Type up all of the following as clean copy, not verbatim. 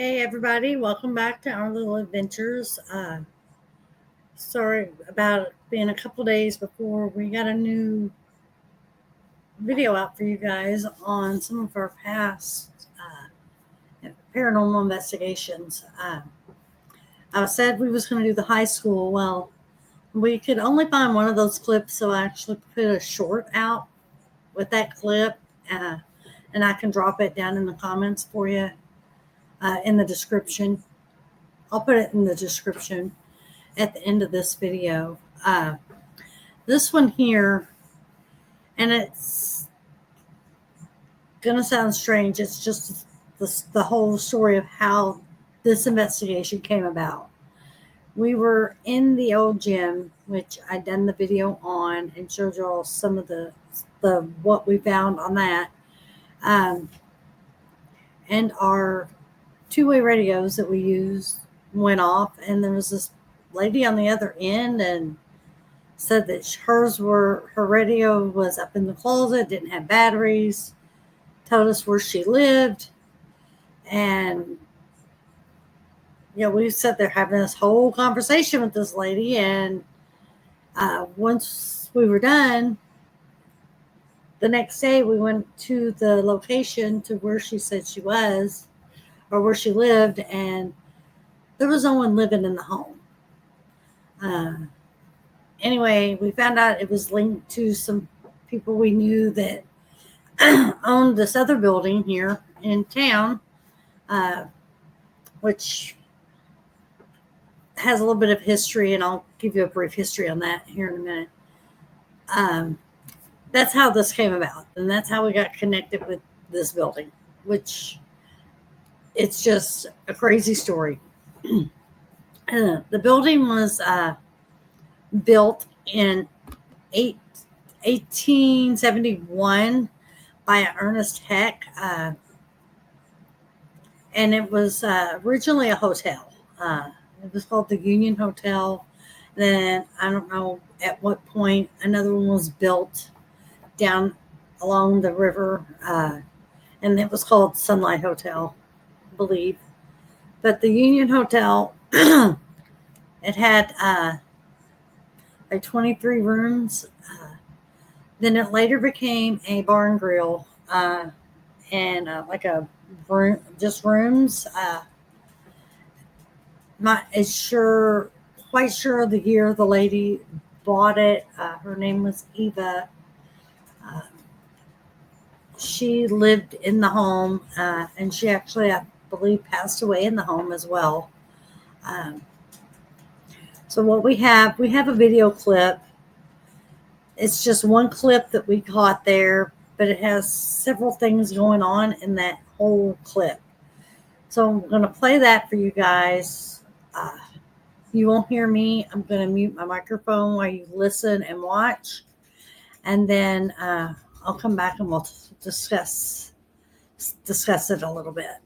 Hey everybody, welcome back to our little adventures. Sorry about it being a couple days before we got a new video out for you guys on some of our past paranormal investigations. I said we was going to do the high school. Well, we could only find one of those clips, so I actually put a short out with that clip, uh, and I can drop it down in the comments for you in the description. I'll put it in the description at the end of this video. This one here, and it's gonna sound strange. It's just the whole story of how this investigation came about. We were in the old gym, which I done the video on and showed you all some of the what we found on that, um, and our two-way radios that we used went off, and there was this lady on the other end, and said that her radio was up in the closet, didn't have batteries, told us where she lived, and we sat there having this whole conversation with this lady, and once we were done, the next day we went to the location to where she said she was, or where she lived, and there was no one living in the home. Anyway, we found out it was linked to some people we knew that owned this other building here in town, which has a little bit of history, and I'll give you a brief history on that here in a minute. That's how this came about, and that's how we got connected with this building, which it's just a crazy story. The building was built in 1871 by Ernest Heck, and it was originally a hotel. It was called the Union Hotel. Then I don't know at what point another one was built down along the river, and it was called Sunlight Hotel, I believe. But the Union Hotel, it had like 23 rooms. Then it later became a bar and grill, and like a room, just rooms. Not quite sure the year the lady bought it. Her name was Eva. Uh, she lived in the home, and she actually, I believe, passed away in the home as well. Um, so what we have a video clip. It's just one clip that we caught there, but it has several things going on in that whole clip. So I'm going to play that for you guys. You won't hear me. I'm going to mute my microphone while you listen and watch. And then I'll come back and we'll discuss it a little bit.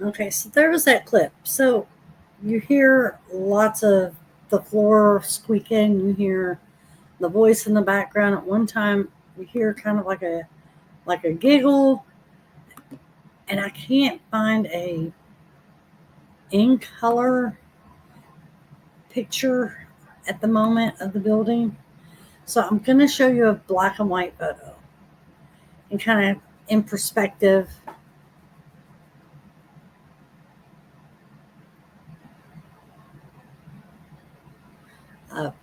Okay, so there was that clip. So you hear lots of the floor squeaking. You hear the voice in the background. At one time, you hear kind of like a giggle, and I can't find a in color picture at the moment of the building. So I'm going to show you a black and white photo and kind of in perspective of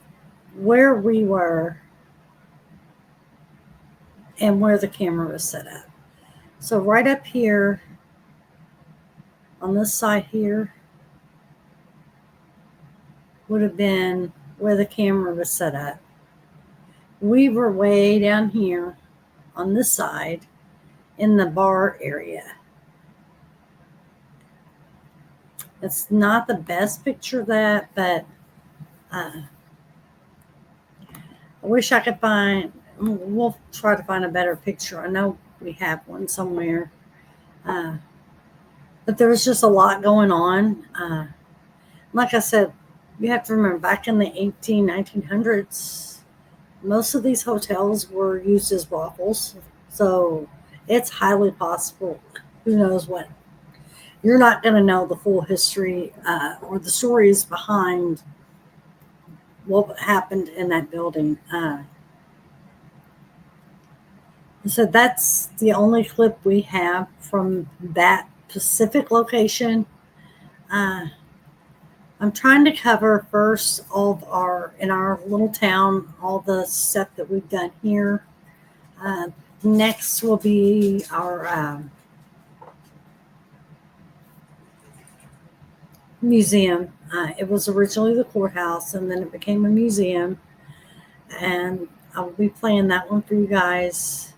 where we were and where the camera was set up. So right up here on this side here would have been where the camera was set up. We were way down here on this side in the bar area. It's not the best picture of that, but I wish I could find, we'll try to find a better picture. I know we have one somewhere. Uh, but there was just a lot going on. Like I said, you have to remember back in the 1900s, most of these hotels were used as brothels. So it's highly possible. Who knows what? You're not going to know the full history or the stories behind what happened in that building. So that's the only clip we have from that specific location. Uh, I'm trying to cover first all of in our little town, all the stuff that we've done here. Uh, Next will be our museum. It was originally the courthouse, and then it became a museum. And I'll be playing that one for you guys,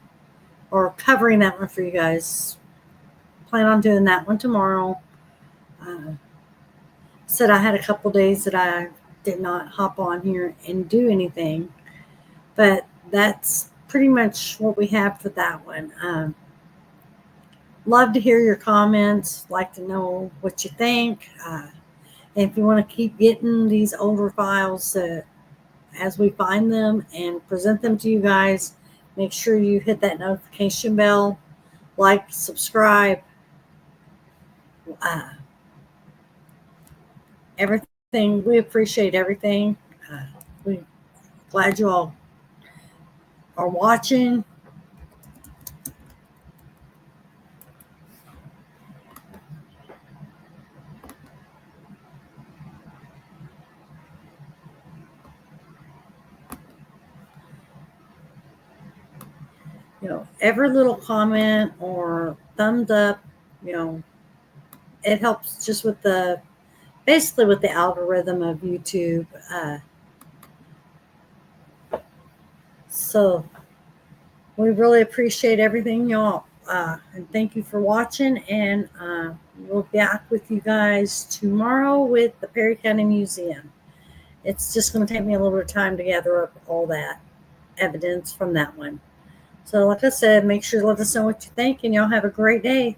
or covering that one for you guys. Plan on doing that one tomorrow. Uh, Said I had a couple days that I did not hop on here and do anything, but that's pretty much what we have for that one. Love to hear your comments. Like to know what you think. If you want to keep getting these older files as we find them and present them to you guys, make sure you hit that notification bell, like, subscribe, uh, everything. We appreciate everything. We're glad you all are watching. Every little comment or thumbs up, you know, it helps just with basically with the algorithm of YouTube. So we really appreciate everything, y'all. And thank you for watching. And we'll be back with you guys tomorrow with the Perry County Museum. It's just going to take me a little bit of time to gather up all that evidence from that one. So, like I said, make sure to let us know what you think, and y'all have a great day.